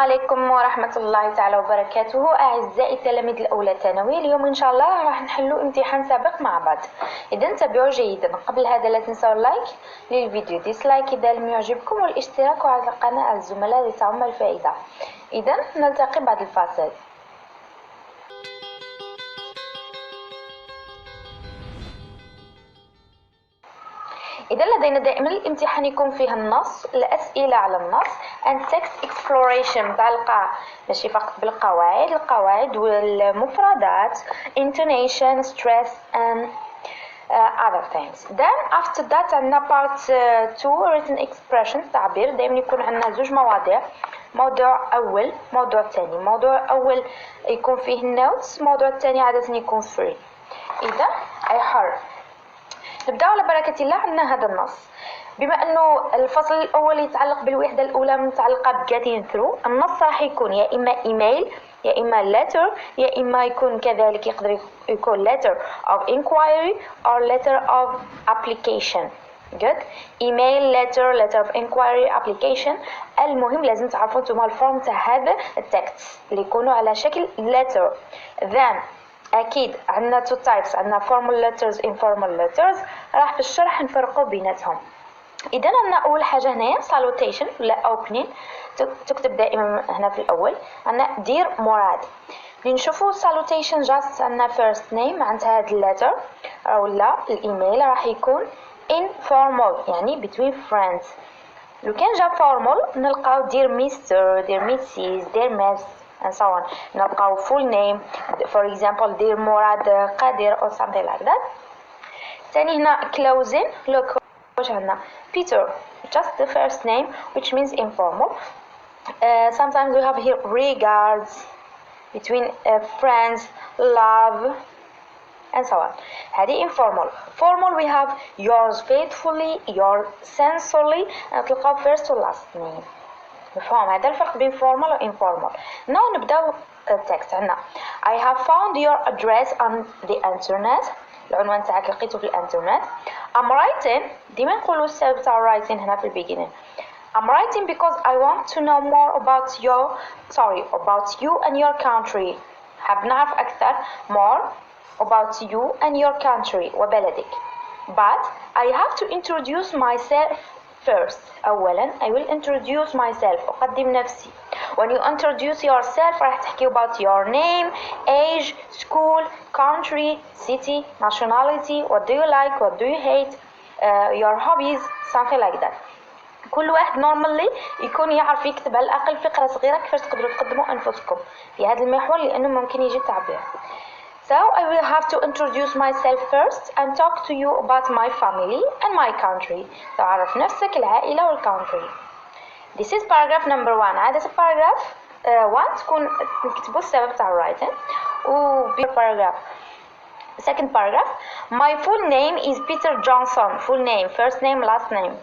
عليكم ورحمة الله تعالى وبركاته. أعزائي تلاميذ الأولى ثانوي، اليوم إن شاء الله راح نحلو امتحان سابق مع بعض. إذا تابعوا جيدا. قبل هذا لا تنسوا اللايك للفيديو، ديسلايك إذا لم يعجبكم، والاشتراك على القناة على الزملاء لتعم الفائدة. إذا نلتقي بعد الفاصل. إذا لدينا دائما الامتحان يكون فيه النص، الأسئلة على النص and text exploration متعلقة ماشي فقط بالقواعد، القواعد والمفردات intonation, stress and other things. Then after that عندنا part 2 written expression تعبير. دائما يكون عندنا زوج مواضيع، موضوع أول موضوع ثاني. موضوع أول يكون فيه notes، موضوع الثاني عادة يكون free. إذا أي حر نبدأ على بركة الله. عندنا هذا النص، بما أنه الفصل الأول يتعلق بالوحدة الأولى متعلقة ب getting through، النص راح يكون يا إما إيميل يا إما letter يا إما يكون كذلك يقدر يكون letter of inquiry or letter of application. good. email, letter of inquiry, application. المهم لازم تعرفوا انتم الفورم تاع هذا التكست اللي يكونوا على شكل letter. then أكيد عندنا two types، عندنا formal letters informal letters، راح في الشرح نفرقوا بيناتهم. إذا عندنا أول حاجة هنايا salutation ولا opening، تكتب دائما هنا في الأول. عندنا dear مراد، نشوفوا salutation just عندنا first name عندها هاد letter، ولا الإيميل راح يكون informal يعني between friends. لو كان جا formal نلقاو dear Mr, dear Mrs, dear Miss and so on. نلقاو full name, for example dear مراد قادر or something like that. ثاني هنا closing. look واش عندنا Peter, just the first name which means informal. Sometimes we have here regards between friends, love and so on. هذه informal. formal we have yours faithfully, yours sincerely. تلقاو first و last name. مفهوم؟ هذا الفرق بين formal و informal. now نبداو التكست. عندنا I have found your address on the internet. العنوان تاعك لقيته في الانترنت. I'm writing، ديما نقولوا السبب تاع writing هنا في beginning. I'm writing because I want to know more about you and your country. حاب نعرف أكثر more about you and your country وبلدك. But I have to introduce myself first. أولا I will introduce myself، أقدم نفسي. when you introduce yourself راح تحكي about your name, age, school, country, city, nationality, what do you like, what do you hate, your hobbies, something like that. كل واحد normally يكون يعرف يكتب على الأقل فقرة صغيرة كيفاش تقدروا تقدموا أنفسكم في هذا المحور، لأنه ممكن يجي تعبير. So I will have to introduce myself first and talk to you about my family and my country. تعرف نفسك، العائلة والcountry. This is paragraph number 1. عادة paragraph 1 تكون نكتبوا السبب تاع writing. و paragraph second paragraph my full name is Peter Johnson. full name, first name, last name.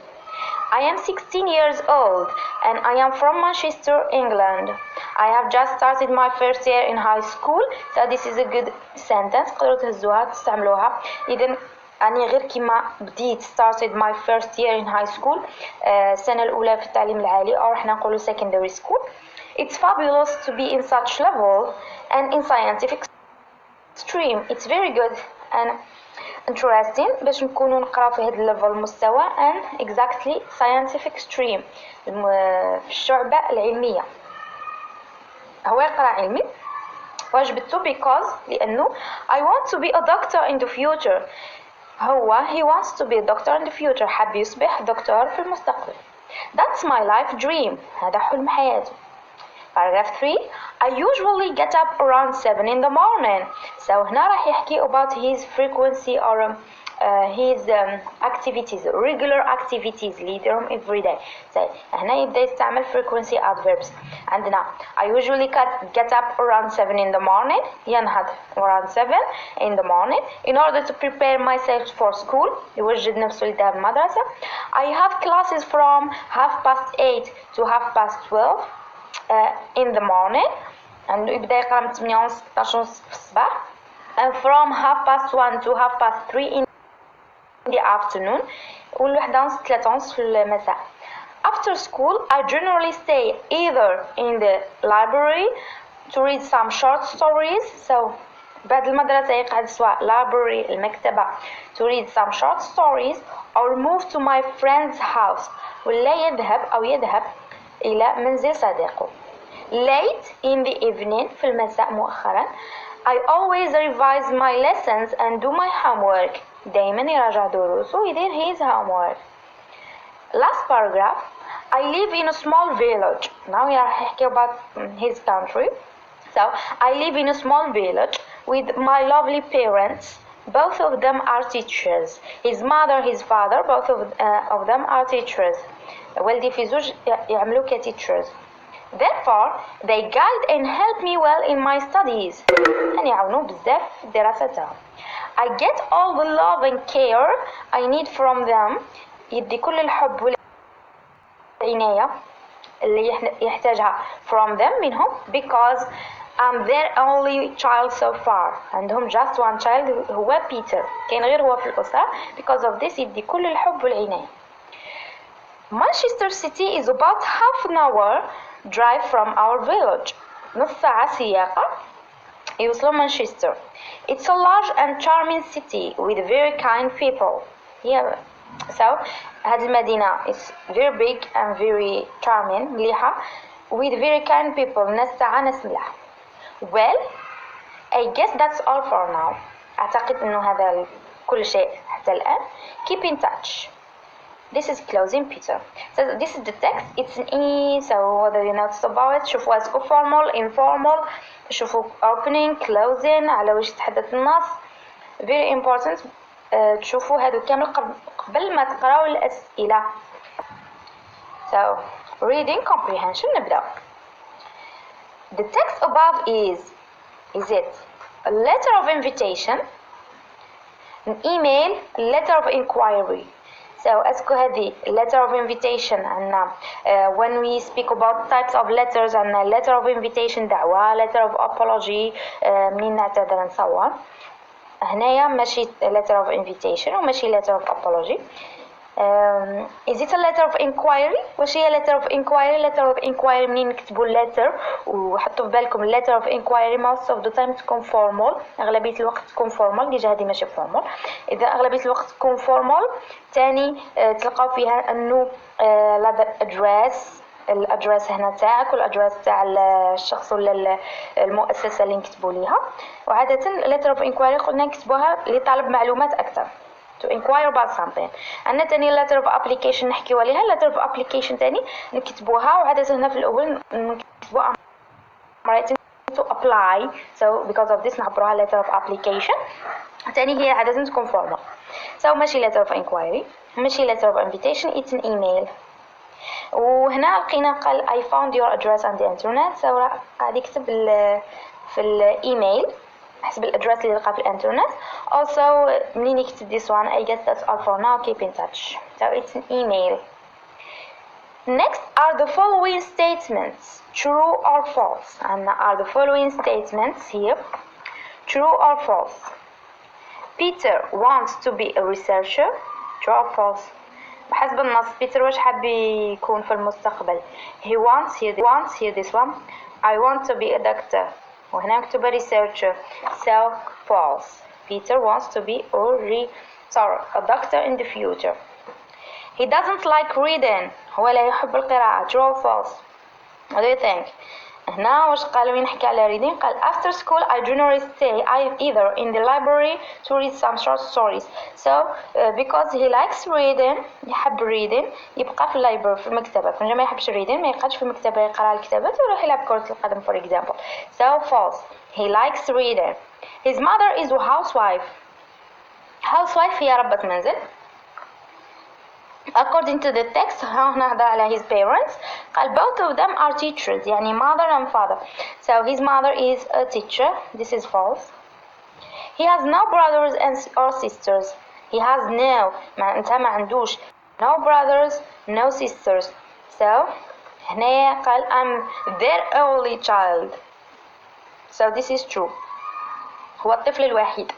I am 16 years old and I am from Manchester, England. I have just started my first year in high school. So this is a good sentence. تقدروا تهزوها تستعملوها. إذا أنا غير كما بديت started my first year in high school، السنة الأولى في التعليم العالي أو إحنا نقولوا secondary school. It's fabulous to be in such level and in scientific stream. It's very good and interesting باش نكونوا نقراو في هذا الليفل المستوى and exactly scientific stream في الشعبة العلمية. هو يقرأ علمي وجبته because لأنه I want to be a doctor in the future. he wants to be a doctor in the future، حاب يصبح دكتور في المستقبل. That's my life dream، هذا حلم حياته. paragraph 3 I usually get up around 7 in the morning. so هنا راح يحكي about his frequency or his activities, regular activities اللي يديرهم every day. so هنا يبدأ يستعمل frequency adverbs. عندنا I usually get up around 7 in the morning، ينهض around 7 in the morning in order to prepare myself for school، يوجد نفسه لذهاب المدرسة. I have classes from 8:30 to 12:30 in the morning، عنده يبدأ يقرأ من 8 ونص 16 ونص في الصباح. and from 1:30 to 3:30 in the afternoon، والوحدة ونص 3 ونص في المساء. After school, I generally stay either in the library to read some short stories. So بعد المدرسة يقعد سواء library المكتبة to read some short stories or move to my friend's house ولا يذهب إلى منزل صديقه. Late in the evening في المساء مؤخرا I always revise my lessons and do my homework. دايما يراجع دروسه ويدير his homework. Last paragraph. I live in a small village. Now we are talking about his country. So I live in a small village with my lovely parents. Both of them are teachers. His mother, his father, both of them are teachers. والدي في زوج يعملوا كteachers. Therefore, they guide and help me well in my studies. يعني يعاونوا بزاف في الدراسة تاعهم. I get all the love and care I need from them. يدي كل الحب والعناية اللي يحتاجها from them منهم because I'm their only child so far. عندهم just one child هو بيتر. كاين غير هو في الأسرة. Because of this يدي كل الحب والعناية. Manchester City is about half an hour drive from our village. نص ساعة سياقة يوصلوا مانشستر. It's a large and charming city with very kind people. Yeah. So هذه المدينة is very big and very charming مليحة with very kind people. ناس تاعها ناس ملاح. Well, I guess that's all for now. أعتقد إنه هذا كل شيء حتى الآن. Keep in touch. This is closing Peter. So this is the text. It's an E. So what do you notice about it? شوفوا اسمه formal, informal. شوفوا opening, closing. على وش يتحدث النص. Very important. تشوفوا هذا كامل قبل ما تقرأوا الأسئلة. So reading comprehension نبدأ. The text above is it a letter of invitation, an email, a letter of inquiry? So اسكو هذه letter of invitation عندنا when we speak about types of letters عندنا letter of invitation دعوة, letter of apology منين نعتذر نصور. هنايا ماشي letter of invitation وماشي letter of apology. Is it a letter of inquiry؟ واش هي letter of inquiry؟ letter of inquiry منين نكتبوا letter وحطوا في بالكم letter of inquiry most of the time تكون formal. أغلبية الوقت تكون formal. ديجا هذه ماشي formal. إذا أغلبية الوقت تكون formal تاني تلقاو فيها أنه الادرس هنا تاعك والادرس تاع الشخص ولا المؤسسة اللي نكتبوا ليها. وعادة letter of inquiry قلنا نكتبوها لطلب معلومات أكثر. to inquire about something. عندنا تاني letter of application نحكيو عليها. letter of application تاني نكتبوها وعادة هنا في الأول نكتبوها to apply. So because of this نعبروها letter of application. تاني هي عادة تكون formal. So ماشي letter of inquiry ماشي letter of invitation. It's an email. وهنا لقينا قال I found your address on the internet. So قاعد يكتب في الإيميل حسب الأدرس اللي لقاه في الانترنت. Also منين يكتب this one. I guess that's all for now. Keep in touch. So it's an email. Next are the following statements. True or false. And are the following statements here. True or false. Peter wants to be a researcher. True or false. بحسب النص بيتر واش حاب يكون في المستقبل. He wants here this one. I want to be a doctor. وهنا مكتوب researcher. So false. Peter wants to be a doctor in the future. He doesn't like reading. هو لا يحب القراءة. True or false. What do you think? هنا واش قالوا نحكي على reading. قال after school I generally stay either in the library to read some short stories. So because he likes reading يحب reading يبقى في library في المكتبة. فنجا ما يحبش reading ما يقعدش في المكتبة يقرأ الكتابات ويروح يلعب كرة القدم for example. So false. He likes reading. His mother is a housewife. Housewife هي ربة منزل. According to the text هنا هذا على his parents. قال both of them are teachers يعني mother and father. So his mother is a teacher. This is false. He has no brothers or sisters. He has no أنت ما عندوش no brothers no sisters. So هنا قال I'm their only child. So this is true. هو الطفل الوحيد.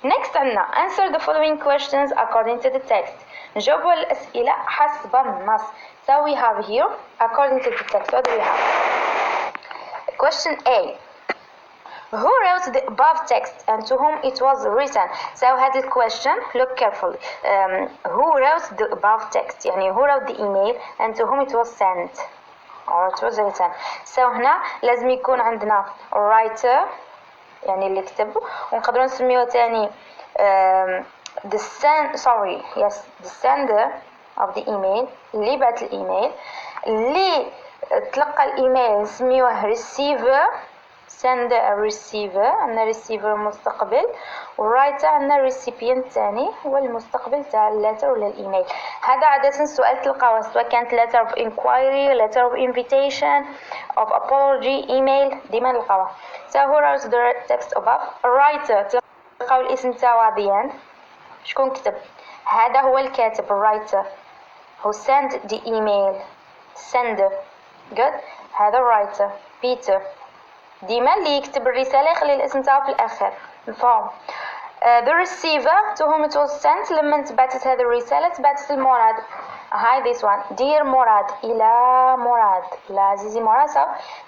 Next عندنا answer the following questions according to the text. نجاوبوا على الأسئلة حسب النص. So we have here according to the text what do we have? Question A. Who wrote the above text and to whom it was written? So هذا question look carefully. Who wrote the above text يعني who wrote the email and to whom it was sent or it was written. So هنا لازم يكون عندنا writer يعني اللي كتب ونقدروا نسميوه تاني the sender of the email اللي بعت الايميل. اللي تلقى الايميل نسميوه receiver sender receiver. عندنا receiver المستقبل ورايتر عندنا recipient تاني هو المستقبل تاع اللتر ولا الايميل. هذا عادة سؤال تلقاوه سواء كانت letter of inquiry letter of invitation of apology email ديما نلقاوه. So who wrote the text above? writer تلقاو الاسم تاعو عاديا شكون كتب. هذا هو الكاتب writer who sent the email sender good. هذا writer Peter ديما اللي يكتب الرسالة يخلي الاسم تاعو في الآخر نفهم. The receiver to whom it was sent لما تبعتت هذه الرسالة تبعتت المراد. هاي this one dear مراد إلى مراد إلى عزيزي مراد. so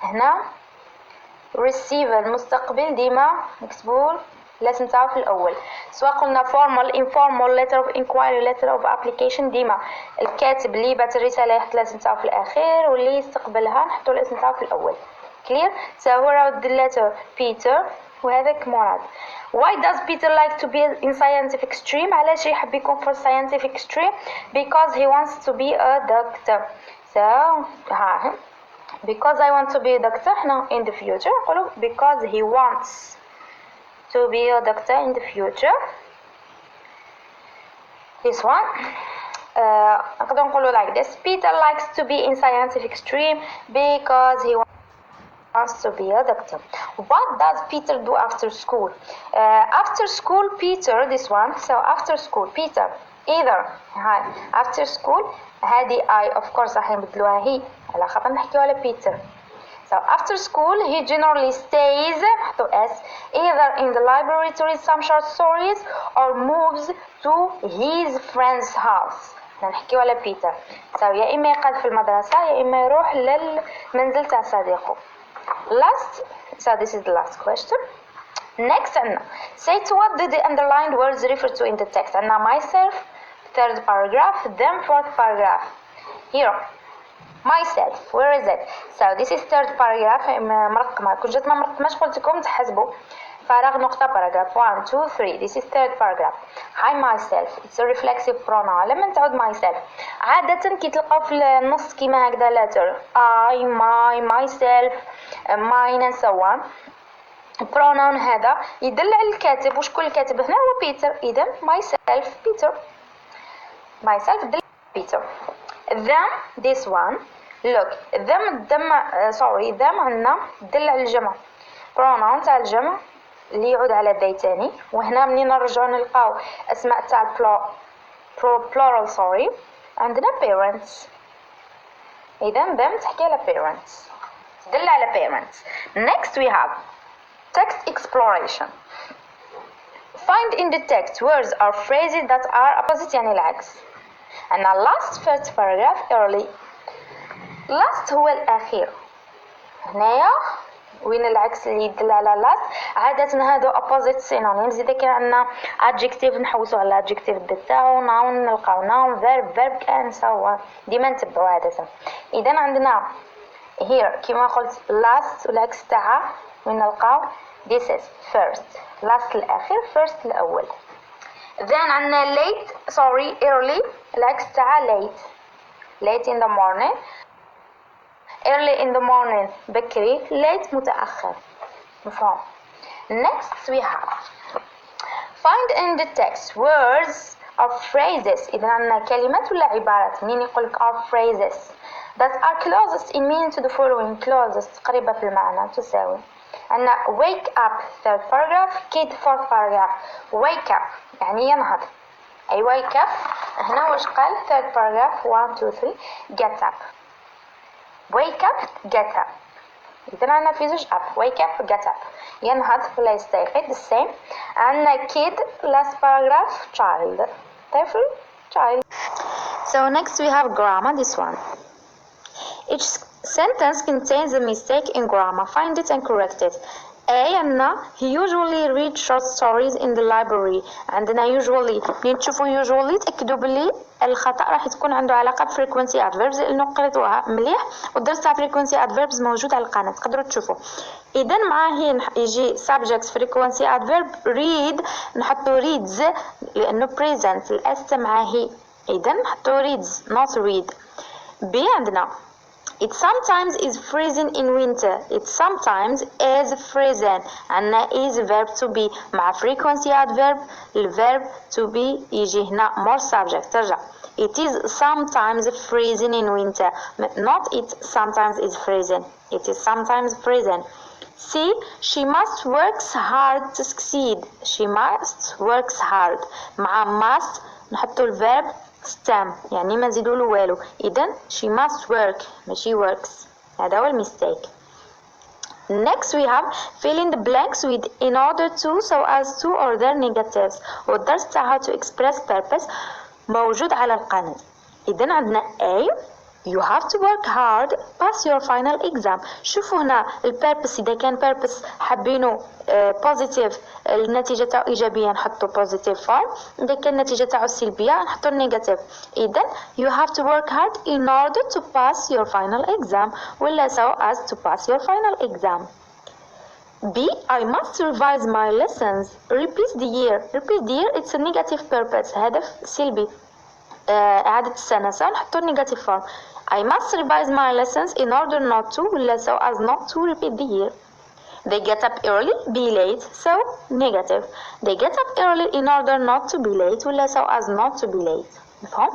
هنا receiver المستقبل ديما نكتبوا الاسم تاعو في الأول. سواء قلنا formal informal letter of inquiry letter of application ديما الكاتب اللي بعت الرسالة يحط الاسم تاعو في الأخير واللي يستقبلها نحطوا الاسم تاعو في الأول. clear. So who wrote the letter? Peter وهذاك مراد. Why does Peter like to be in scientific stream? علاش يحب يكون في scientific stream? Because he wants to be a doctor. So because I want to be a doctor هنا in the future نقولوا because he wants to be a doctor in the future. This one نقدر نقولوا like this. Peter likes to be in scientific stream because he wants to be a doctor. What does Peter do after school? After school Peter this one. So after school Peter either after school هذه I of course راح نبدلوها هي على خاطر نحكيو على Peter. So after school he generally stays either in the library to read some short stories or moves to his friend's house. نحكيو على Peter. So يا إما يقعد في المدرسة يا إما يروح للمنزل تاع صديقه. Last, so this is the last question. Next, say to what do the underlined words refer to in the text. And now myself, third paragraph, then fourth paragraph. Here, myself, where is it? So this is third paragraph. مرقمة. كنت جات ما مرقماش قلت لكم تحسبوا. فراغ نقطة paragraph 1 2 3. This is third paragraph. Hi myself. It's a reflexive pronoun. لما تعود myself. عادة كي تلقاو في النص كيما هكذا letter I, my, myself, mine and so on. pronoun هذا يدل على الكاتب وشكون الكاتب هنا هو بيتر. إذا myself Peter. myself دل Peter. them this one look them عندنا دل على الجمع. pronoun تاع الجمع اللي يعود على ذي تاني. وهنا منين نرجعو نلقاو اسماء تاع plural عندنا parents. اذا them تحكي على parents تدل على parents. Next we have text exploration. Find in the text words or phrases that are opposite يعني العكس. and the last first paragraph early. last هو الأخير. هنايا وين العكس اللي يدل على last عادة هادو opposite synonyms. إذا كان عندنا adjective نحوسو على adjective تاعو noun نلقاو noun verb and so on ديما نتبعو عادة. إذا عندنا here كما قلت last والعكس تاعها وين نلقاو this is first last الأخير first الأول. then عندنا late early العكس تاعها late in the morning. early in the morning بكري late متأخر مفهوم. next we have find in the text words or phrases. إذا عندنا كلمات ولا عبارات. مين يقولك are phrases that are closest in meaning to the following. closest قريبة في المعنى تساوي. عندنا wake up third paragraph kid fourth paragraph. wake up يعني ينهض. أي wake up هنا واش قال third paragraph 1 2 3 get up. wake up get up. إذا عندنا في زوج up wake up get up ينهض ولا يستيقظ the same. عندنا kid last paragraph child طفل child. So next we have grammar, this one. Each sentence contains a mistake in grammar. Find it and correct it. عندنا he usually reads short stories in the library. عندنا usually منين تشوفوا usually تأكدوا بلي الخطأ راح تكون عنده علاقة ب frequency adverbs لأنه قريتوها مليح والدرس تاع frequency adverbs موجود على القناة تقدروا تشوفوا. إذا معاه هي يجي subject frequency adverb read نحطوا reads لأنه present في الأس معاه هي. إذا نحطوا reads not read. B عندنا it sometimes is freezing in winter. It sometimes is freezing. عندنا is verb to be مع frequency adverb الverb to be يجي هنا more subject. ترجع it is sometimes freezing in winter. Not it sometimes is freezing. It is sometimes freezing. C. She must works hard to succeed. She must works hard. مع must نحطوا الverb stem يعني ما نزيدوا له والو. إذن she must work ماشي works. هذا هو الميستيك. Next we have fill in the blanks with in order to so as to order negatives. والدرس تاع how to express purpose موجود على القناة. إذن عندنا A you have to work hard pass your final exam. شوفوا هنا البيربس إذا كان purpose حابينه positive النتيجة تاعو إيجابية نحطو positive form. إذا كان النتيجة تاعو سلبية نحطو negative. إذن you have to work hard in order to pass your final exam ولا so as to pass your final exam. B. I must revise my lessons. Repeat the year. Repeat the year it's a negative purpose هدف سلبي. إعادة السنة نحطو negative form. I must revise my lessons in order not to ولا so as not to repeat the year. They get up early, be late, so negative. They get up early in order not to be late ولا so as not to be late. مفهوم؟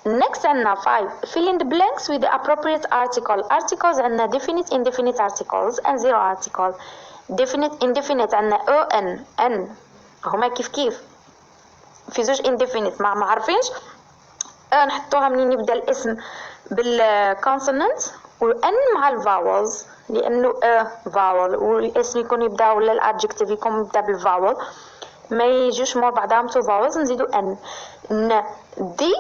Next عندنا 5. Fill in the blanks with the appropriate article. Articles عندنا definite, indefinite articles and zero article. Definite, indefinite عندنا n هما كيف في زوج indefinite ما عارفينش نحطوها منين يبدا الاسم بالكونسونانت وان مع الفاولز لانه فاول والاسم يكون يبدا ولا الادجكتيف يكون يبدا بالفاول ما يجوش مور بعضهم تو فاولز نزيدو ان دي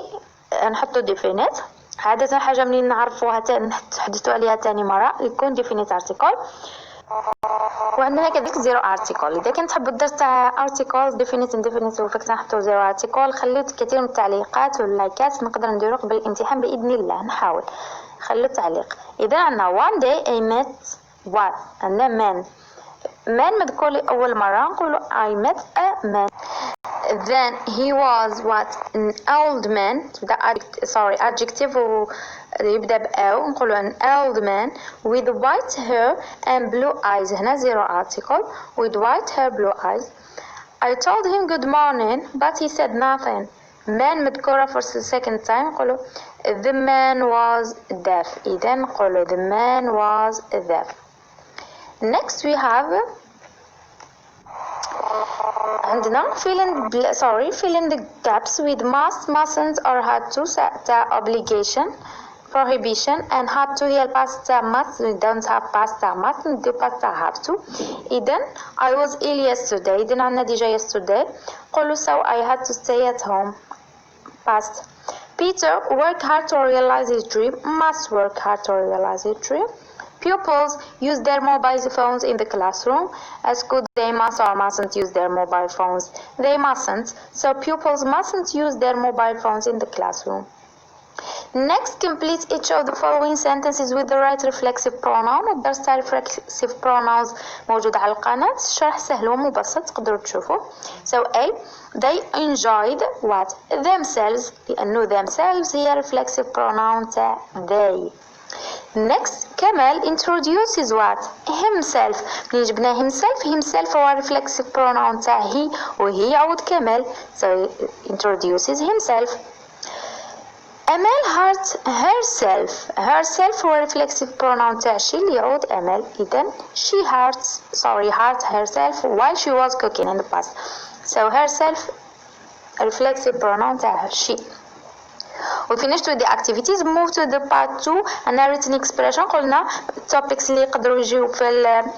نحطو ديفينيت. عاده حاجه منين نعرفوها نحدثوا عليها تاني مره يكون ديفينيت ارتيكل. وعندنا كذلك زيرو ارتيكل. اذا كنت تحبوا الدرس تاع ارتيكلز ديفينيت انديفينيت وفاك نحطوا زيرو ارتيكل خليو كثير من التعليقات واللايكات نقدر نديرو قبل الامتحان باذن الله نحاول خليو تعليق. اذا عندنا one day I met what عندنا man مذكور لأول مرة نقولوا I met a man. Then he was what an old man adjective يبدأ بأو نقولوا an old man with white hair and blue eyes. هنا zero article with white hair blue eyes. I told him good morning but he said nothing. Man مذكورة for the second time نقولوا the man was deaf. إذا نقولوا the man was deaf. Next we have عندنا fill in the gaps with must, mustn't or had to تاع obligation prohibition and had to هي past must we don't have past must نديو past have to. إذن I was ill yesterday إذن عندنا ديجا yesterday قولوا so I had to stay at home past. Peter worked hard to realize his dream must work hard to realize his dream. Pupils use their mobile phones in the classroom. As could they must or mustn't use their mobile phones? They mustn't. So pupils mustn't use their mobile phones in the classroom. Next, complete each of the following sentences with the right reflexive pronoun. الدرس تاع reflexive pronouns موجود على القناة. الشرح سهل ومبسط تقدروا تشوفوا. So A. They enjoyed what? Themselves. لأنه themselves هي reflexive pronoun تاع they. Next, Kamal introduces what? Himself. منين جبنا himself هو reflexive pronoun تاع he وهي يعود كمال. So he introduces himself. Amal hurt herself هو reflexive pronoun تاع she اللي يعود أمل. إذن she hurt herself while she was cooking in the past. So herself reflexive pronoun تاع she. We finished with the activities. Move to the part 2 and written expression. قلنا topics اللي يقدروا يجيو في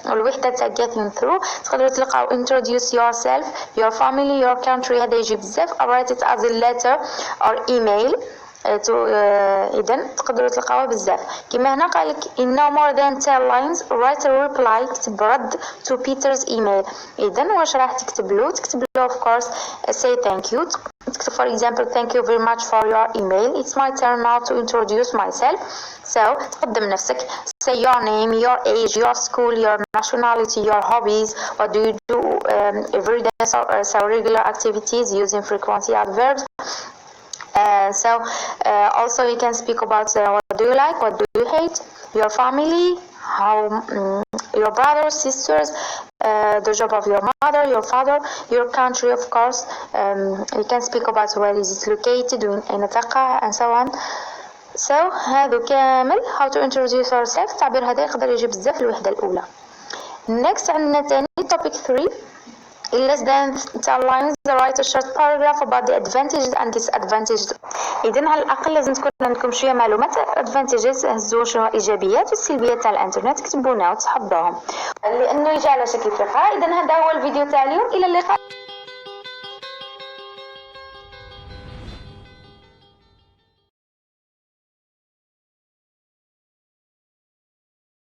الوحدة تاع getting through. تقدروا تلقاو introduce yourself, your family, your country. هذا يجي بزاف. Write it as a letter or email. اذا تقدروا تلقاوها بزاف. كما هنا قالك in no more than 10 lines write a reply تكتب رد to Peter's email. اذا واش راح تكتب له of course say thank you. تكتب for example thank you very much for your email, it's my turn now to introduce myself. so تقدم نفسك, say your name, your age, your school, your nationality, your hobbies, what do you do every day, so regular activities using frequency adverbs. Also you can speak about what do you like, what do you hate, your family, how your brothers, sisters, the job of your mother, your father, your country of course. You can speak about where is it located, أين تقع, and so on. So هذا كامل how to introduce yourself. التعبير هذا يقدر يجي بزاف في الوحدة الأولى. Next عندنا تاني topic 3. In less than 10 lines write a short paragraph about the advantages and disadvantages. إذن على الأقل لازم تكون عندكم شوية معلومات advantages, هزوا شنو الإيجابيات والسلبيات تاع الإنترنت, تكتبونها وتحضوهم لأنه يجي على شكل فقرة. إذن هذا هو الفيديو تاع اليوم, إلى اللقاء.